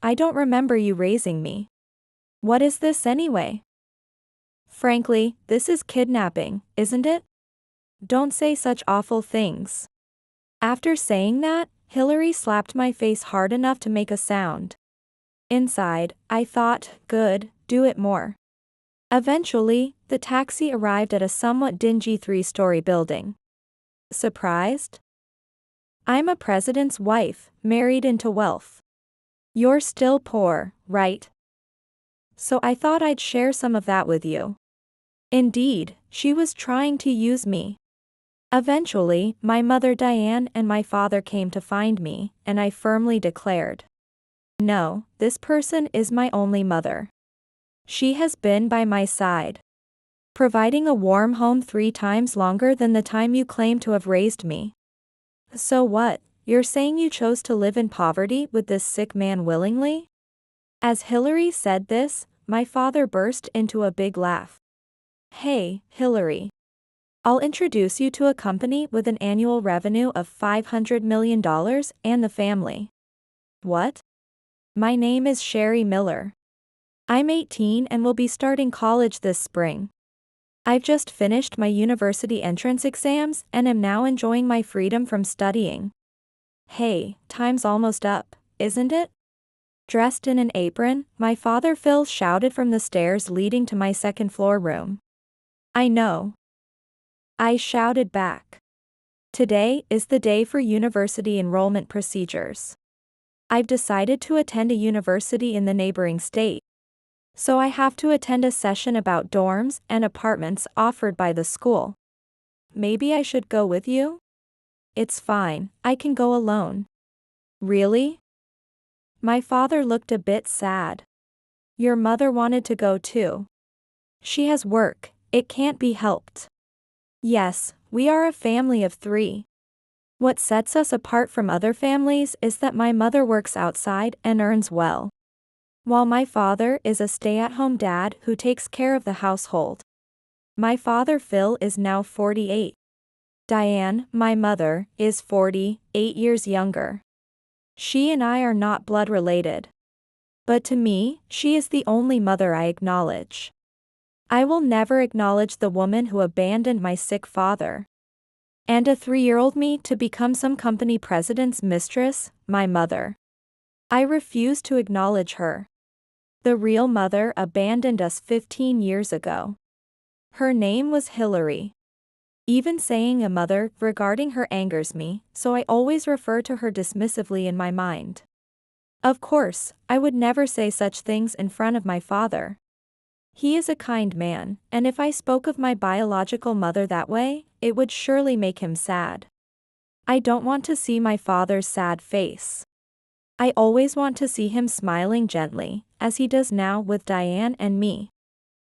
I don't remember you raising me. What is this anyway? Frankly, this is kidnapping, isn't it? Don't say such awful things. After saying that, Hillary slapped my face hard enough to make a sound. Inside, I thought, good, do it more. Eventually, the taxi arrived at a somewhat dingy 3-story building. Surprised? I'm a president's wife, married into wealth. You're still poor, right? So I thought I'd share some of that with you. Indeed, she was trying to use me. Eventually, my mother Diane and my father came to find me, and I firmly declared, no, this person is my only mother. She has been by my side, providing a warm home 3 times longer than the time you claim to have raised me. So what, you're saying you chose to live in poverty with this sick man willingly? As Hillary said this, my father burst into a big laugh. Hey, Hillary. I'll introduce you to a company with an annual revenue of $500 million and the family. What? My name is Sherry Miller. I'm 18 and will be starting college this spring. I've just finished my university entrance exams and am now enjoying my freedom from studying. Hey, time's almost up, isn't it? Dressed in an apron, my father Phil shouted from the stairs leading to my second-floor room. I know. I shouted back. Today is the day for university enrollment procedures. I've decided to attend a university in the neighboring state. So I have to attend a session about dorms and apartments offered by the school. Maybe I should go with you? It's fine, I can go alone. Really? My father looked a bit sad. Your mother wanted to go too. She has work, it can't be helped. Yes, we are a family of 3. What sets us apart from other families is that my mother works outside and earns well, while my father is a stay-at-home dad who takes care of the household. My father Phil is now 48. Diane, my mother, is 48 years younger. She and I are not blood related. But to me, she is the only mother I acknowledge. I will never acknowledge the woman who abandoned my sick father and a 3-year-old me to become some company president's mistress, my mother. I refuse to acknowledge her. The real mother abandoned us 15 years ago. Her name was Hillary. Even saying a mother regarding her angers me, so I always refer to her dismissively in my mind. Of course, I would never say such things in front of my father. He is a kind man, and if I spoke of my biological mother that way, it would surely make him sad. I don't want to see my father's sad face. I always want to see him smiling gently, as he does now with Diane and me.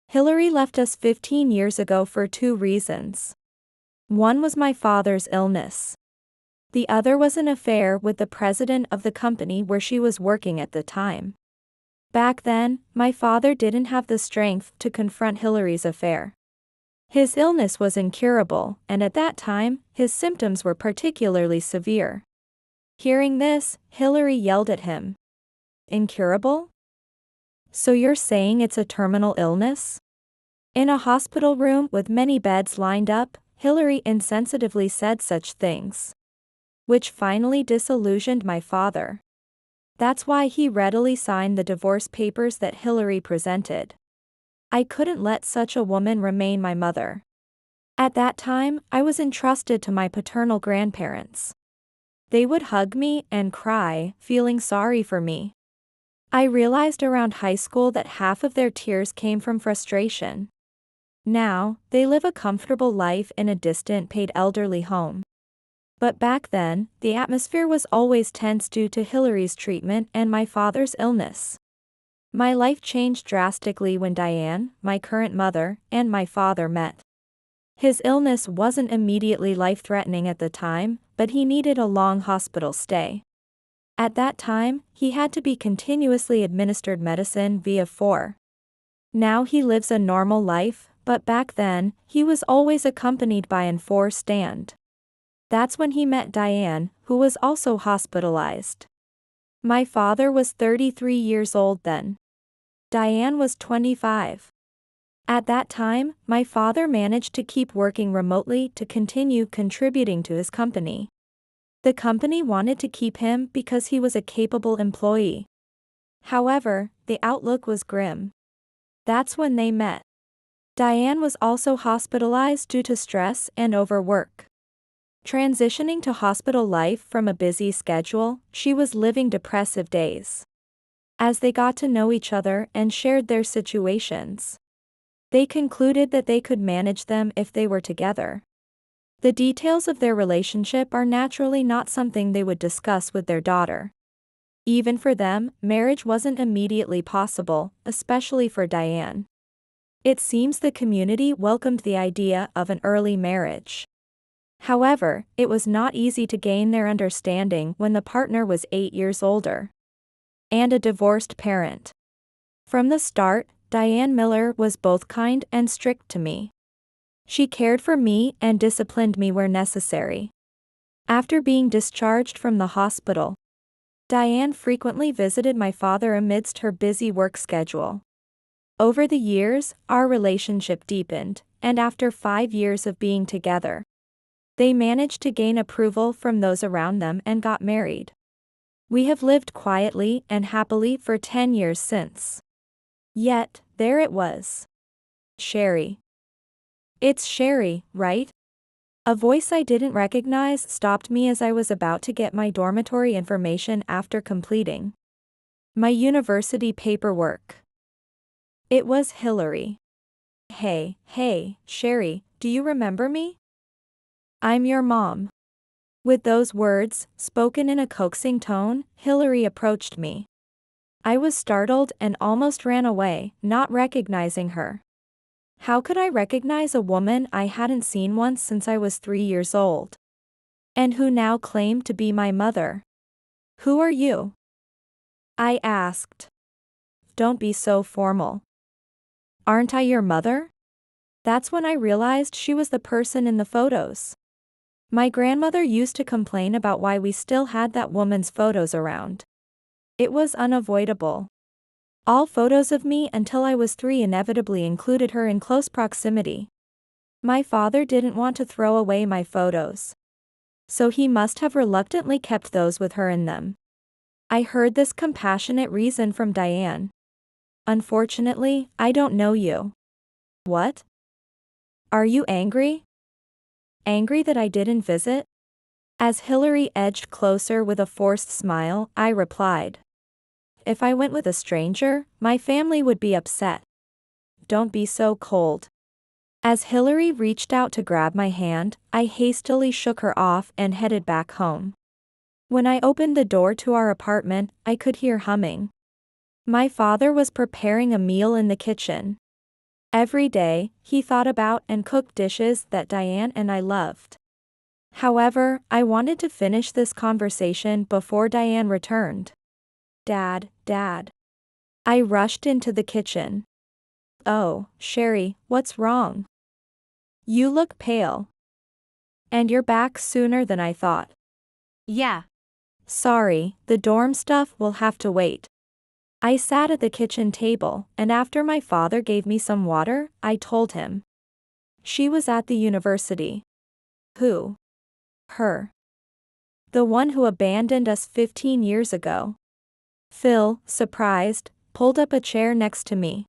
Hillary left us 15 years ago for 2 reasons. One was my father's illness. The other was an affair with the president of the company where she was working at the time. Back then, my father didn't have the strength to confront Hillary's affair. His illness was incurable, and at that time, his symptoms were particularly severe. Hearing this, Hillary yelled at him. Incurable? So you're saying it's a terminal illness? In a hospital room with many beds lined up, Hillary insensitively said such things, which finally disillusioned my father. That's why he readily signed the divorce papers that Hillary presented. I couldn't let such a woman remain my mother. At that time, I was entrusted to my paternal grandparents. They would hug me and cry, feeling sorry for me. I realized around high school that half of their tears came from frustration. Now, they live a comfortable life in a distant paid elderly home. But back then, the atmosphere was always tense due to Hillary's treatment and my father's illness. My life changed drastically when Diane, my current mother, and my father met. His illness wasn't immediately life-threatening at the time, but he needed a long hospital stay. At that time, he had to be continuously administered medicine via 4. Now he lives a normal life, but back then, he was always accompanied by an 4 stand. That's when he met Diane, who was also hospitalized. My father was 33 years old then. Diane was 25. At that time, my father managed to keep working remotely to continue contributing to his company. The company wanted to keep him because he was a capable employee. However, the outlook was grim. That's when they met. Diane was also hospitalized due to stress and overwork. Transitioning to hospital life from a busy schedule, she was living depressive days. As they got to know each other and shared their situations, they concluded that they could manage them if they were together. The details of their relationship are naturally not something they would discuss with their daughter. Even for them, marriage wasn't immediately possible, especially for Diane. It seems the community welcomed the idea of an early marriage. However, it was not easy to gain their understanding when the partner was 8 years older and a divorced parent. From the start, Diane Miller was both kind and strict to me. She cared for me and disciplined me where necessary. After being discharged from the hospital, Diane frequently visited my father amidst her busy work schedule. Over the years, our relationship deepened, and after 5 years of being together, they managed to gain approval from those around them and got married. We have lived quietly and happily for 10 years since. Yet, there it was. Sherry. It's Sherry, right? A voice I didn't recognize stopped me as I was about to get my dormitory information after completing my university paperwork. It was Hillary. Hey, Sherry, do you remember me? I'm your mom. With those words, spoken in a coaxing tone, Hillary approached me. I was startled and almost ran away, not recognizing her. How could I recognize a woman I hadn't seen once since I was 3 years old? And who now claimed to be my mother? Who are you? I asked. Don't be so formal. Aren't I your mother? That's when I realized she was the person in the photos. My grandmother used to complain about why we still had that woman's photos around. It was unavoidable. All photos of me until I was 3 inevitably included her in close proximity. My father didn't want to throw away my photos, so he must have reluctantly kept those with her in them. I heard this compassionate reason from Diane. Unfortunately, I don't know you. What? Are you angry? Angry that I didn't visit? As Hillary edged closer with a forced smile, I replied. If I went with a stranger, my family would be upset. Don't be so cold. As Hillary reached out to grab my hand, I hastily shook her off and headed back home. When I opened the door to our apartment, I could hear humming. My father was preparing a meal in the kitchen. Every day, he thought about and cooked dishes that Diane and I loved. However, I wanted to finish this conversation before Diane returned. Dad. I rushed into the kitchen. Oh, Sherry, what's wrong? You look pale. And you're back sooner than I thought. Yeah. Sorry, the dorm stuff will have to wait. I sat at the kitchen table, and after my father gave me some water, I told him. She was at the university. Who? Her. The one who abandoned us 15 years ago. Phil, surprised, pulled up a chair next to me.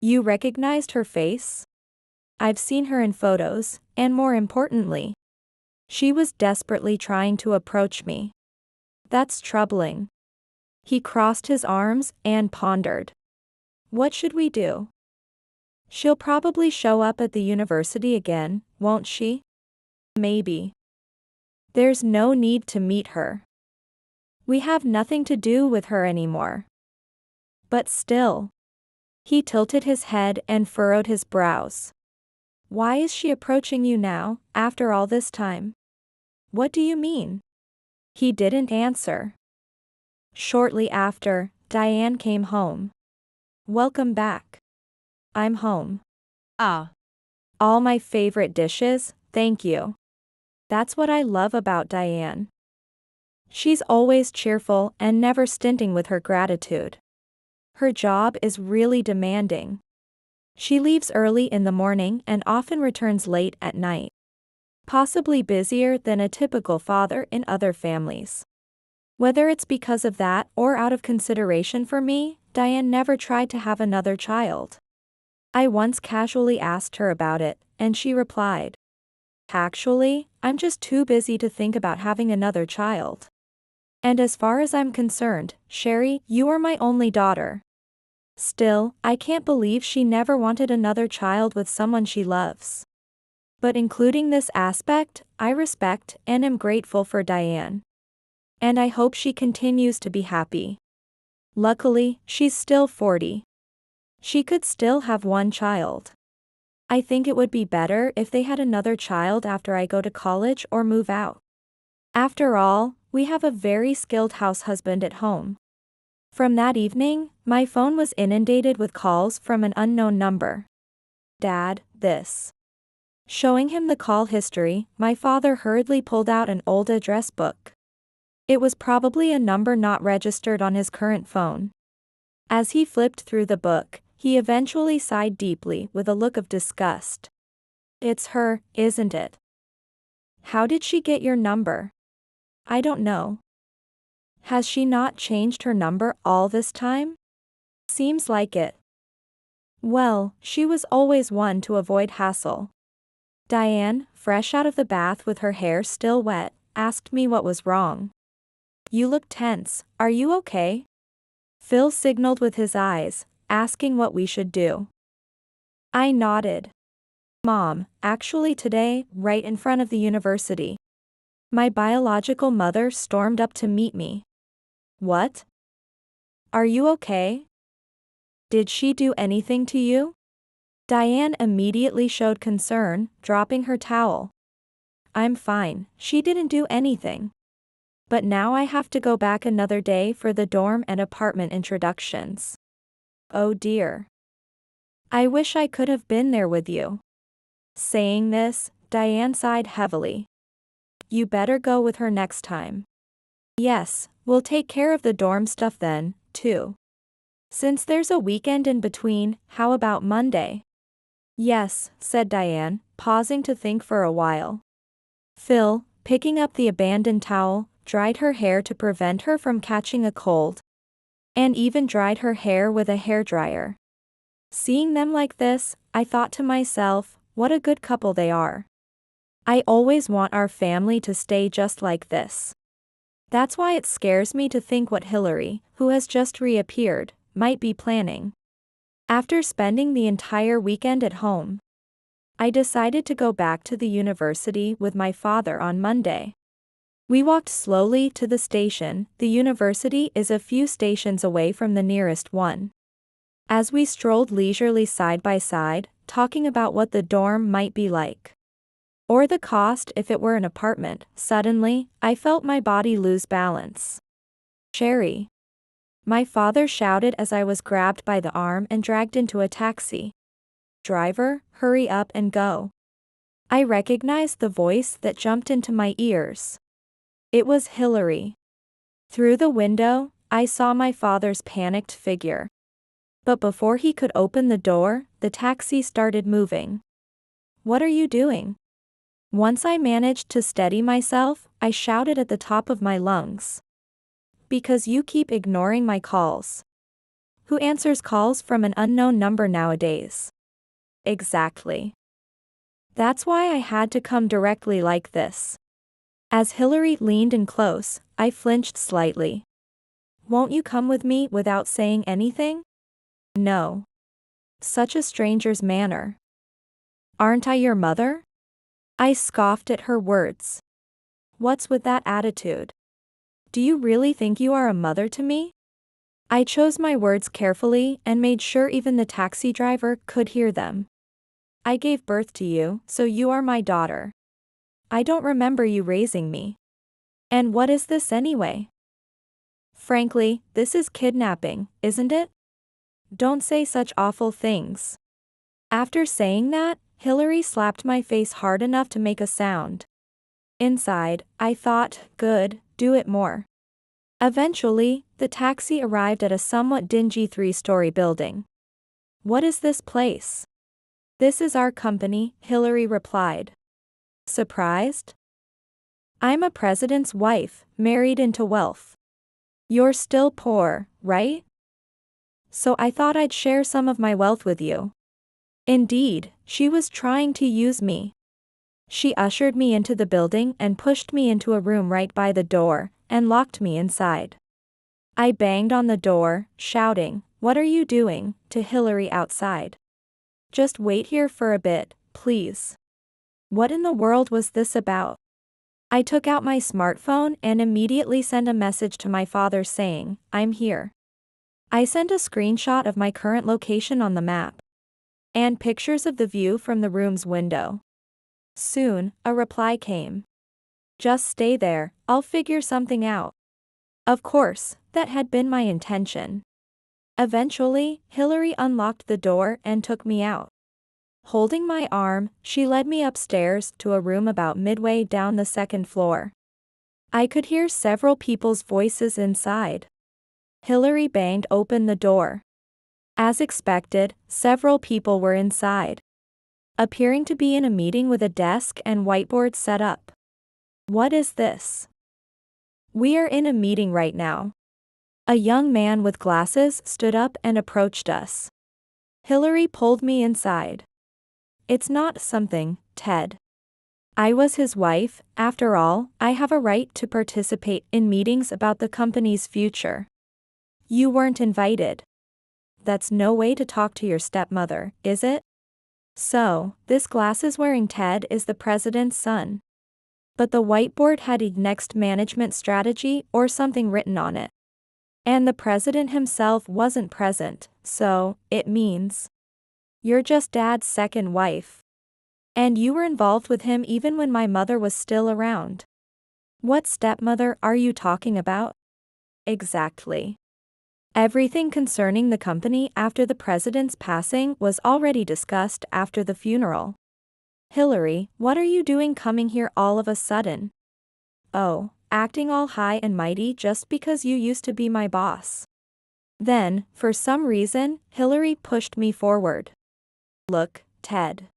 You recognized her face? I've seen her in photos, and more importantly, she was desperately trying to approach me. That's troubling. He crossed his arms and pondered. What should we do? She'll probably show up at the university again, won't she? Maybe. There's no need to meet her. We have nothing to do with her anymore. But still. He tilted his head and furrowed his brows. Why is she approaching you now, after all this time? What do you mean? He didn't answer. Shortly after, Diane came home. Welcome back. I'm home. Ah. All my favorite dishes, thank you. That's what I love about Diane. She's always cheerful and never stinting with her gratitude. Her job is really demanding. She leaves early in the morning and often returns late at night. Possibly busier than a typical father in other families. Whether it's because of that or out of consideration for me, Diane never tried to have another child. I once casually asked her about it, and she replied, "Actually, I'm just too busy to think about having another child. And as far as I'm concerned, Sherry, you are my only daughter." Still, I can't believe she never wanted another child with someone she loves. But including this aspect, I respect and am grateful for Diane. And I hope she continues to be happy. Luckily, she's still 40. She could still have one child. I think it would be better if they had another child after I go to college or move out. After all, we have a very skilled house husband at home. From that evening, my phone was inundated with calls from an unknown number. "Dad, this." Showing him the call history, my father hurriedly pulled out an old address book. It was probably a number not registered on his current phone. As he flipped through the book, he eventually sighed deeply with a look of disgust. "It's her, isn't it? How did she get your number?" "I don't know." "Has she not changed her number all this time?" "Seems like it." "Well, she was always one to avoid hassle." Diane, fresh out of the bath with her hair still wet, asked me what was wrong. "You look tense, are you okay?" Phil signaled with his eyes, asking what we should do. I nodded. "Mom, actually today, right in front of the university. My biological mother stormed up to meet me." "What? Are you okay? Did she do anything to you?" Diane immediately showed concern, dropping her towel. "I'm fine, she didn't do anything. But now I have to go back another day for the dorm and apartment introductions." "Oh dear. I wish I could have been there with you." Saying this, Diane sighed heavily. "You better go with her next time." "Yes, we'll take care of the dorm stuff then, too. Since there's a weekend in between, how about Monday?" "Yes," said Diane, pausing to think for a while. Phil, picking up the abandoned towel, dried her hair to prevent her from catching a cold, and even dried her hair with a hairdryer. Seeing them like this, I thought to myself, what a good couple they are. I always want our family to stay just like this. That's why it scares me to think what Hillary, who has just reappeared, might be planning. After spending the entire weekend at home, I decided to go back to the university with my father on Monday. We walked slowly to the station. The university is a few stations away from the nearest one. As we strolled leisurely side by side, talking about what the dorm might be like, or the cost if it were an apartment, suddenly, I felt my body lose balance. "Sherry!" My father shouted as I was grabbed by the arm and dragged into a taxi. "Driver, hurry up and go." I recognized the voice that jumped into my ears. It was Hillary. Through the window, I saw my father's panicked figure. But before he could open the door, the taxi started moving. "What are you doing?" Once I managed to steady myself, I shouted at the top of my lungs. "Because you keep ignoring my calls." Who answers calls from an unknown number nowadays? Exactly. That's why I had to come directly like this. As Hillary leaned in close, I flinched slightly. "Won't you come with me without saying anything?" "No." Such a stranger's manner. "Aren't I your mother?" I scoffed at her words. "What's with that attitude? Do you really think you are a mother to me?" I chose my words carefully and made sure even the taxi driver could hear them. "I gave birth to you, so you are my daughter. I don't remember you raising me. And what is this anyway? Frankly, this is kidnapping, isn't it? Don't say such awful things." After saying that, Hillary slapped my face hard enough to make a sound. Inside, I thought, good, do it more. Eventually, the taxi arrived at a somewhat dingy 3-story building. What is this place? This is our company, Hillary replied. Surprised? I'm a president's wife, married into wealth. You're still poor, right? So I thought I'd share some of my wealth with you. Indeed, she was trying to use me. She ushered me into the building and pushed me into a room right by the door, and locked me inside. I banged on the door, shouting, "What are you doing?" to Hillary outside. Just wait here for a bit, please. What in the world was this about? I took out my smartphone and immediately sent a message to my father saying, "I'm here." I sent a screenshot of my current location on the map. And pictures of the view from the room's window. Soon, a reply came. Just stay there, I'll figure something out. Of course, that had been my intention. Eventually, Hillary unlocked the door and took me out. Holding my arm, she led me upstairs to a room about midway down the 2nd floor. I could hear several people's voices inside. Hillary banged open the door. As expected, several people were inside, appearing to be in a meeting with a desk and whiteboard set up. What is this? We are in a meeting right now. A young man with glasses stood up and approached us. Hillary pulled me inside. It's not something, Ted. I was his wife, after all, I have a right to participate in meetings about the company's future. You weren't invited. That's no way to talk to your stepmother, is it? So, this glasses-wearing Ted is the president's son. But the whiteboard had a next management strategy or something written on it. And the president himself wasn't present, so, it means you're just Dad's second wife. And you were involved with him even when my mother was still around. What stepmother are you talking about? Exactly. Everything concerning the company after the president's passing was already discussed after the funeral. Hillary, what are you doing coming here all of a sudden? Oh, acting all high and mighty just because you used to be my boss. Then, for some reason, Hillary pushed me forward. Look, Ted.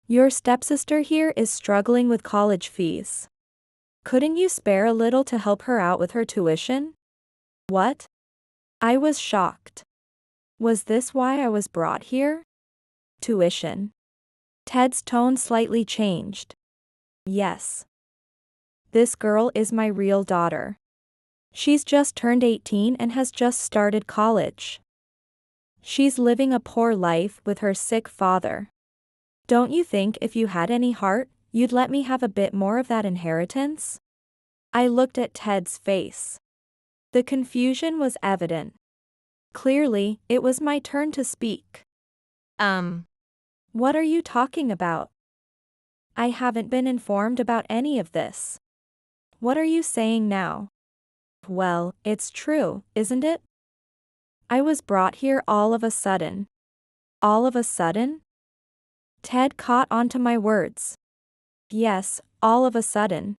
Your stepsister here is struggling with college fees. Couldn't you spare a little to help her out with her tuition? What? I was shocked. Was this why I was brought here? Tuition. Ted's tone slightly changed. Yes. This girl is my real daughter. She's just turned 18 and has just started college. She's living a poor life with her sick father. Don't you think if you had any heart, you'd let me have a bit more of that inheritance? I looked at Ted's face. The confusion was evident. Clearly, it was my turn to speak. What are you talking about? I haven't been informed about any of this. What are you saying now? Well, it's true, isn't it? I was brought here all of a sudden. All of a sudden? Ted caught onto my words. Yes, all of a sudden.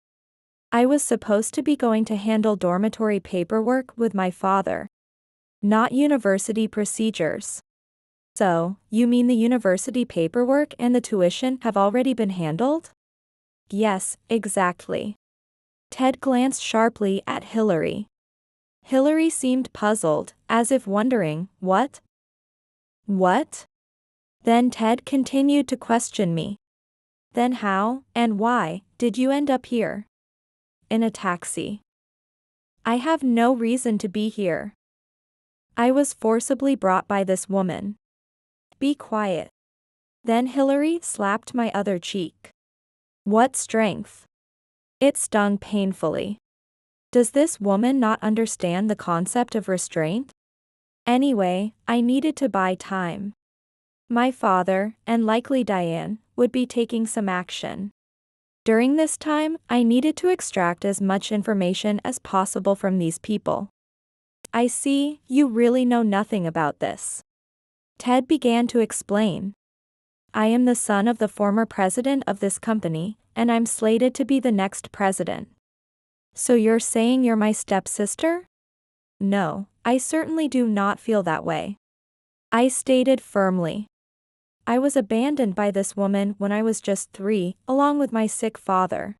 I was supposed to be going to handle dormitory paperwork with my father. Not university procedures. So, you mean the university paperwork and the tuition have already been handled? Yes, exactly. Ted glanced sharply at Hillary. Hillary seemed puzzled, as if wondering, what? What? Then Ted continued to question me. Then how, and why, did you end up here? In a taxi. I have no reason to be here. I was forcibly brought by this woman. Be quiet. Then Hillary slapped my other cheek. What strength! It stung painfully. Does this woman not understand the concept of restraint? Anyway, I needed to buy time. My father, and likely Diane, would be taking some action. During this time, I needed to extract as much information as possible from these people. I see, you really know nothing about this. Ted began to explain. I am the son of the former president of this company, and I'm slated to be the next president. So you're saying you're my stepsister? No, I certainly do not feel that way. I stated firmly. I was abandoned by this woman when I was just 3, along with my sick father.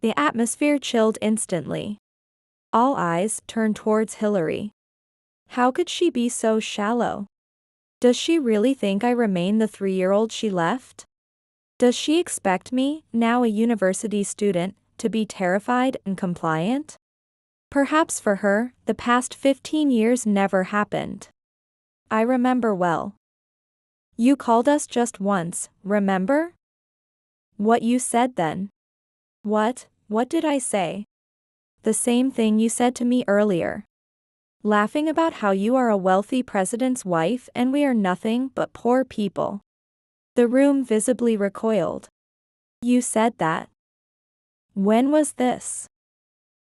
The atmosphere chilled instantly. All eyes turned towards Hillary. How could she be so shallow? Does she really think I remain the 3-year-old she left? Does she expect me, now a university student, to be terrified and compliant? Perhaps for her, the past 15 years never happened. I remember well. You called us just once, remember? What you said then? What did I say? The same thing you said to me earlier. Laughing about how you are a wealthy president's wife and we are nothing but poor people. The room visibly recoiled. You said that. When was this?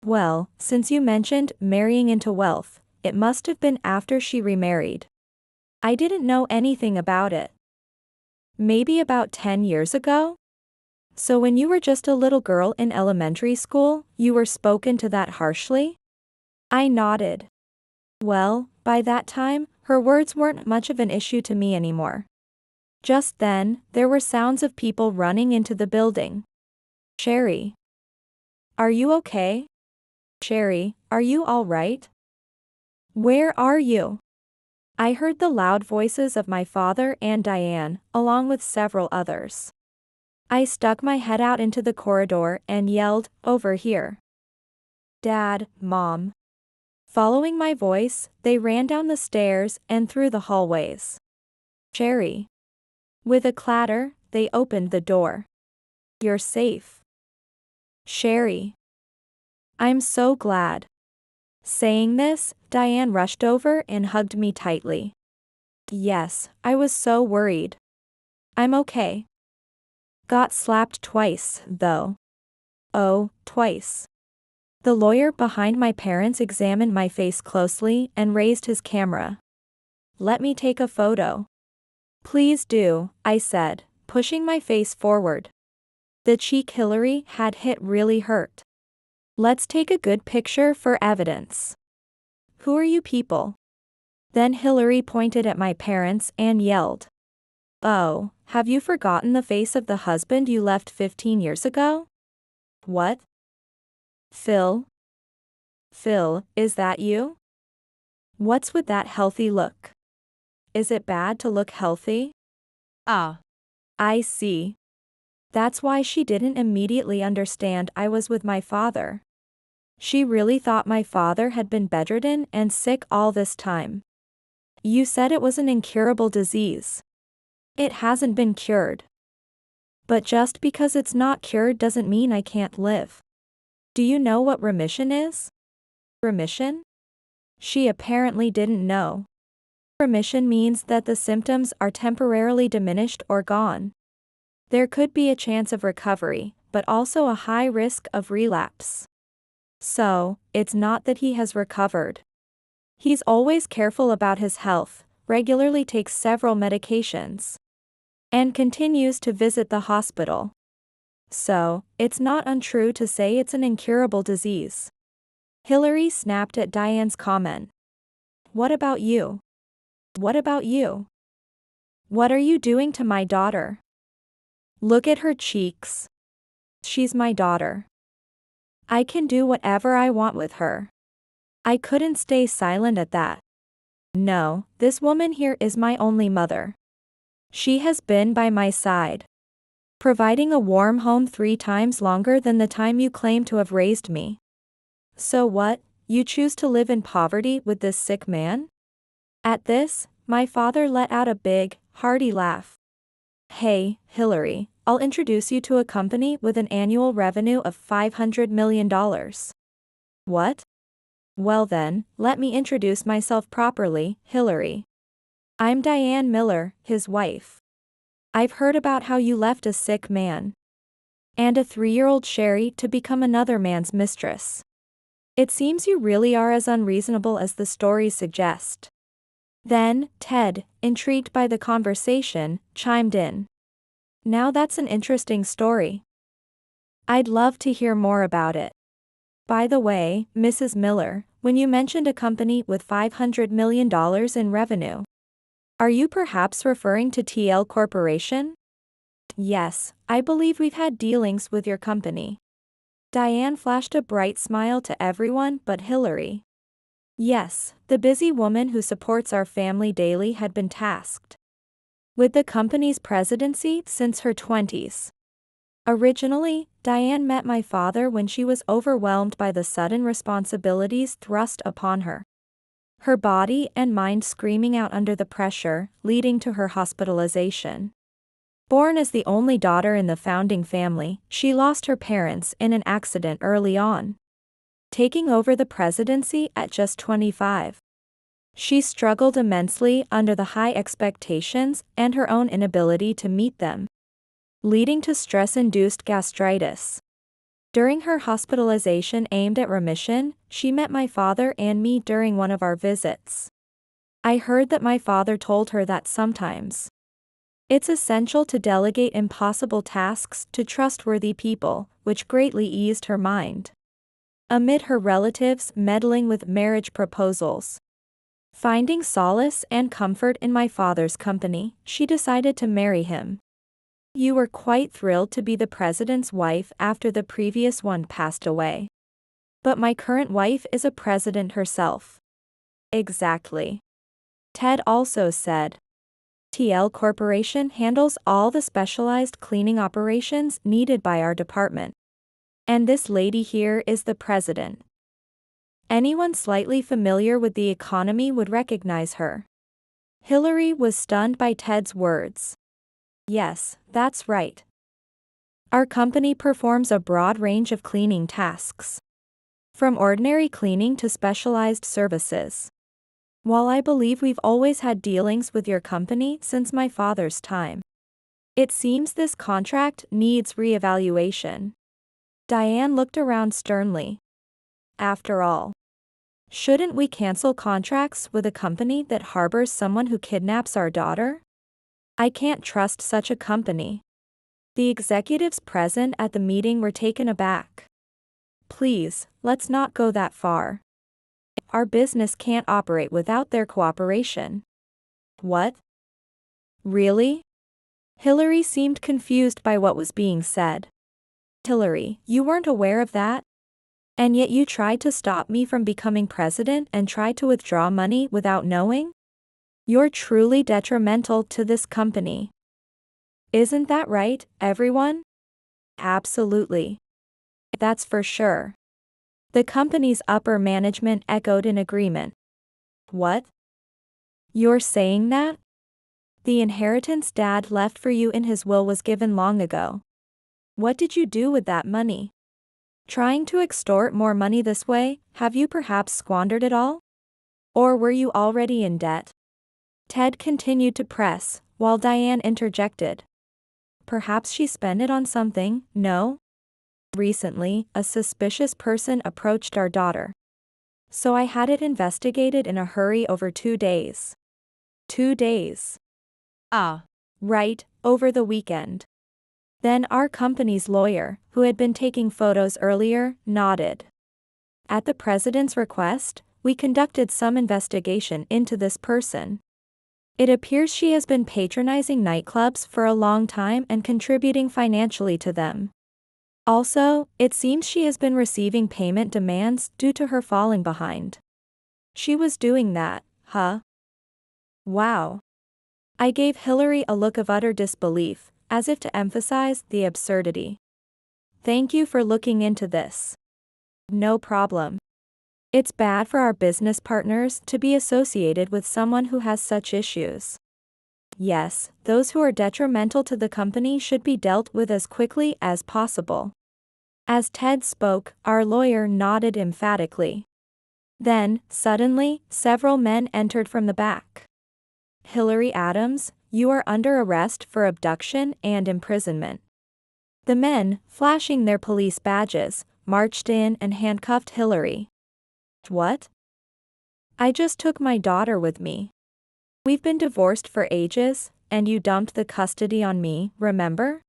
Well, since you mentioned marrying into wealth, it must have been after she remarried. I didn't know anything about it. Maybe about 10 years ago? So when you were just a little girl in elementary school, you were spoken to that harshly? I nodded. Well, by that time, her words weren't much of an issue to me anymore. Just then, there were sounds of people running into the building. Sherry. Are you okay? Sherry, are you all right? Where are you? I heard the loud voices of my father and Diane, along with several others. I stuck my head out into the corridor and yelled, "Over here." Dad, Mom. Following my voice, they ran down the stairs and through the hallways. Sherry. With a clatter, they opened the door. You're safe. Sherry. I'm so glad. Saying this, Diane rushed over and hugged me tightly. Yes, I was so worried. I'm okay. Got slapped twice, though. Oh, twice. The lawyer behind my parents examined my face closely and raised his camera. Let me take a photo. Please do, I said, pushing my face forward. The cheek Hillary had hit really hurt. Let's take a good picture for evidence. Who are you people? Then Hillary pointed at my parents and yelled. Oh, have you forgotten the face of the husband you left 15 years ago? What? Phil? Phil, is that you? What's with that healthy look? Is it bad to look healthy? Oh. I see. That's why she didn't immediately understand I was with my father. She really thought my father had been bedridden and sick all this time. You said it was an incurable disease. It hasn't been cured. But just because it's not cured doesn't mean I can't live. Do you know what remission is? Remission? She apparently didn't know. Remission means that the symptoms are temporarily diminished or gone. There could be a chance of recovery, but also a high risk of relapse. So, it's not that he has recovered. He's always careful about his health, regularly takes several medications, and continues to visit the hospital. So, it's not untrue to say it's an incurable disease. Hillary snapped at Diane's comment. What about you? What about you? What are you doing to my daughter? Look at her cheeks. She's my daughter. I can do whatever I want with her. I couldn't stay silent at that. No, this woman here is my only mother. She has been by my side, providing a warm home 3 times longer than the time you claim to have raised me. So what, you choose to live in poverty with this sick man? At this, my father let out a big, hearty laugh. Hey, Hillary, I'll introduce you to a company with an annual revenue of $500 million. What? Well then, let me introduce myself properly, Hillary. I'm Diane Miller, his wife. I've heard about how you left a sick man and a 3-year-old Sherry to become another man's mistress. It seems you really are as unreasonable as the stories suggest. Then, Ted, intrigued by the conversation, chimed in. Now that's an interesting story. I'd love to hear more about it. By the way, Mrs. Miller, when you mentioned a company with $500 million in revenue, are you perhaps referring to TL Corporation? Yes, I believe we've had dealings with your company. Diane flashed a bright smile to everyone but Hillary. Yes, the busy woman who supports our family daily had been tasked with the company's presidency since her 20s. Originally, Diane met my father when she was overwhelmed by the sudden responsibilities thrust upon her. Her body and mind screaming out under the pressure, leading to her hospitalization. Born as the only daughter in the founding family, she lost her parents in an accident early on, taking over the presidency at just 25. She struggled immensely under the high expectations and her own inability to meet them, leading to stress-induced gastritis. During her hospitalization aimed at remission, she met my father and me during one of our visits. I heard that my father told her that sometimes it's essential to delegate impossible tasks to trustworthy people, which greatly eased her mind. Amid her relatives meddling with marriage proposals, finding solace and comfort in my father's company, she decided to marry him. You were quite thrilled to be the president's wife after the previous one passed away. But my current wife is a president herself. Exactly. Ted also said. TL Corporation handles all the specialized cleaning operations needed by our department. And this lady here is the president. Anyone slightly familiar with the economy would recognize her. Hillary was stunned by Ted's words. Yes, that's right. Our company performs a broad range of cleaning tasks, from ordinary cleaning to specialized services. While I believe we've always had dealings with your company since my father's time, it seems this contract needs reevaluation. Diane looked around sternly. After all, shouldn't we cancel contracts with a company that harbors someone who kidnaps our daughter? I can't trust such a company. The executives present at the meeting were taken aback. Please, let's not go that far. Our business can't operate without their cooperation. What? Really? Hillary seemed confused by what was being said. Hillary, you weren't aware of that? And yet you tried to stop me from becoming president and tried to withdraw money without knowing? You're truly detrimental to this company. Isn't that right, everyone? Absolutely. That's for sure. The company's upper management echoed in agreement. What? You're saying that? The inheritance Dad left for you in his will was given long ago. What did you do with that money? Trying to extort more money this way, have you perhaps squandered it all? Or were you already in debt? Ted continued to press, while Diane interjected. Perhaps she spent it on something, no? Recently, a suspicious person approached our daughter. So I had it investigated in a hurry over 2 days. 2 days. Ah. Right, over the weekend. Then our company's lawyer, who had been taking photos earlier, nodded. At the president's request, we conducted some investigation into this person. It appears she has been patronizing nightclubs for a long time and contributing financially to them. Also, it seems she has been receiving payment demands due to her falling behind. She was doing that, huh? Wow. I gave Hillary a look of utter disbelief, as if to emphasize the absurdity. Thank you for looking into this. No problem. It's bad for our business partners to be associated with someone who has such issues. Yes, those who are detrimental to the company should be dealt with as quickly as possible. As Ted spoke, our lawyer nodded emphatically. Then, suddenly, several men entered from the back. Hillary Adams, you are under arrest for abduction and imprisonment. The men, flashing their police badges, marched in and handcuffed Hillary. What? I just took my daughter with me. We've been divorced for ages, and you dumped the custody on me, remember?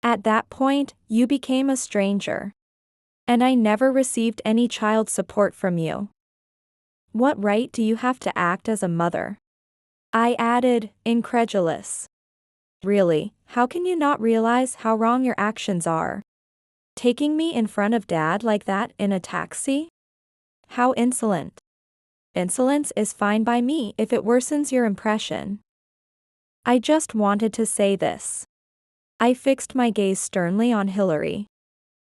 At that point, you became a stranger. And I never received any child support from you. What right do you have to act as a mother? I added, incredulous. Really, how can you not realize how wrong your actions are? Taking me in front of Dad like that in a taxi? How insolent. Insolence is fine by me if it worsens your impression. I just wanted to say this. I fixed my gaze sternly on Hillary.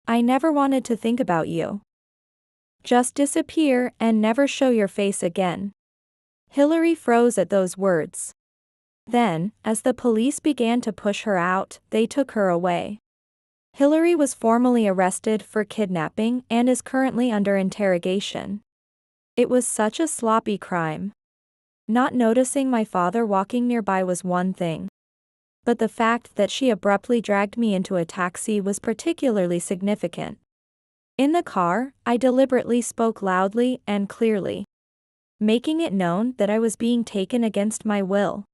I never wanted to think about you. Just disappear and never show your face again. Hillary froze at those words. Then, as the police began to push her out, they took her away. Hillary was formally arrested for kidnapping and is currently under interrogation. It was such a sloppy crime. Not noticing my father walking nearby was one thing. But the fact that she abruptly dragged me into a taxi was particularly significant. In the car, I deliberately spoke loudly and clearly, making it known that I was being taken against my will,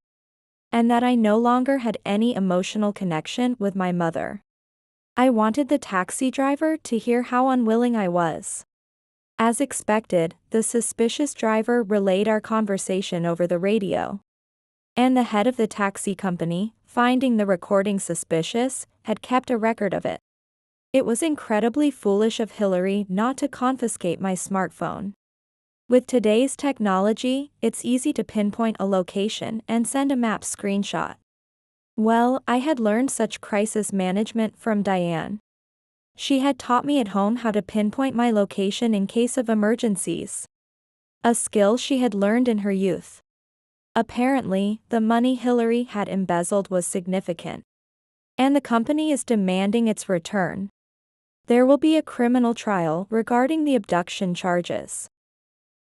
and that I no longer had any emotional connection with my mother. I wanted the taxi driver to hear how unwilling I was. As expected, the suspicious driver relayed our conversation over the radio. And the head of the taxi company, finding the recording suspicious, had kept a record of it. It was incredibly foolish of Hillary not to confiscate my smartphone. With today's technology, it's easy to pinpoint a location and send a map screenshot. Well, I had learned such crisis management from Diane. She had taught me at home how to pinpoint my location in case of emergencies. A skill she had learned in her youth. Apparently, the money Hillary had embezzled was significant. And the company is demanding its return. There will be a criminal trial regarding the abduction charges.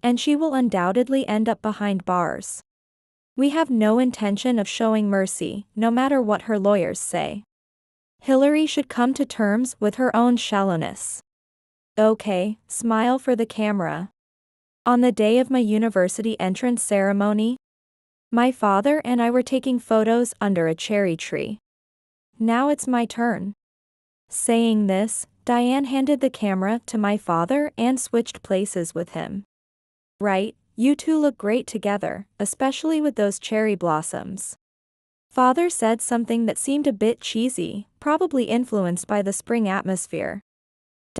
And she will undoubtedly end up behind bars. We have no intention of showing mercy, no matter what her lawyers say. Hillary should come to terms with her own shallowness. Okay, smile for the camera. On the day of my university entrance ceremony, my father and I were taking photos under a cherry tree. Now it's my turn. Saying this, Diane handed the camera to my father and switched places with him. Right, you two look great together, especially with those cherry blossoms. Father said something that seemed a bit cheesy, probably influenced by the spring atmosphere.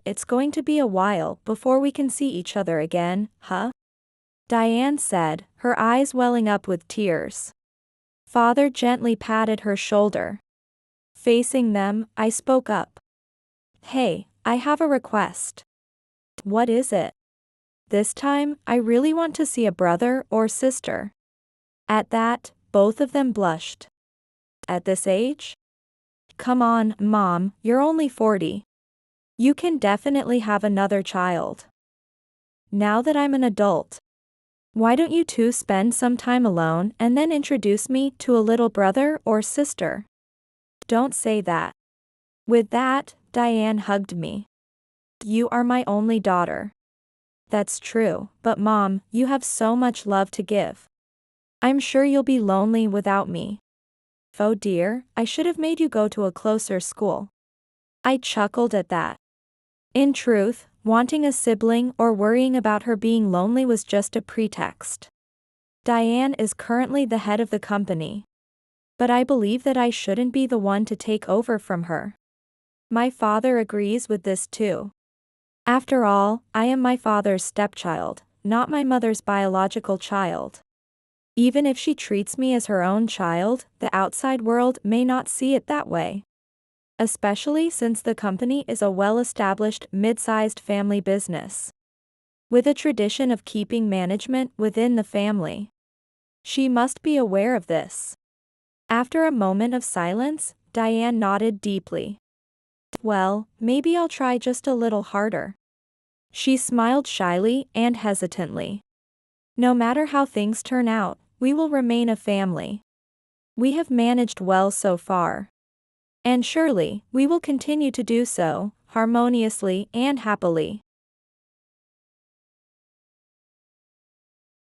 It's going to be a while before we can see each other again, huh? Diane said, her eyes welling up with tears. Father gently patted her shoulder. Facing them, I spoke up. Hey, I have a request. What is it? This time, I really want to see a brother or sister. At that, both of them blushed. At this age? Come on, Mom, you're only 40. You can definitely have another child. Now that I'm an adult, why don't you two spend some time alone and then introduce me to a little brother or sister? Don't say that. With that, Diane hugged me. You are my only daughter. That's true, but Mom, you have so much love to give. I'm sure you'll be lonely without me. Oh dear, I should have made you go to a closer school. I chuckled at that. In truth, wanting a sibling or worrying about her being lonely was just a pretext. Diane is currently the head of the company. But I believe that I shouldn't be the one to take over from her. My father agrees with this too. After all, I am my father's stepchild, not my mother's biological child. Even if she treats me as her own child, the outside world may not see it that way. Especially since the company is a well-established, mid-sized family business, with a tradition of keeping management within the family. She must be aware of this. After a moment of silence, Diane nodded deeply. Well, maybe I'll try just a little harder. She smiled shyly and hesitantly. No matter how things turn out, we will remain a family. We have managed well so far. And surely, we will continue to do so, harmoniously and happily.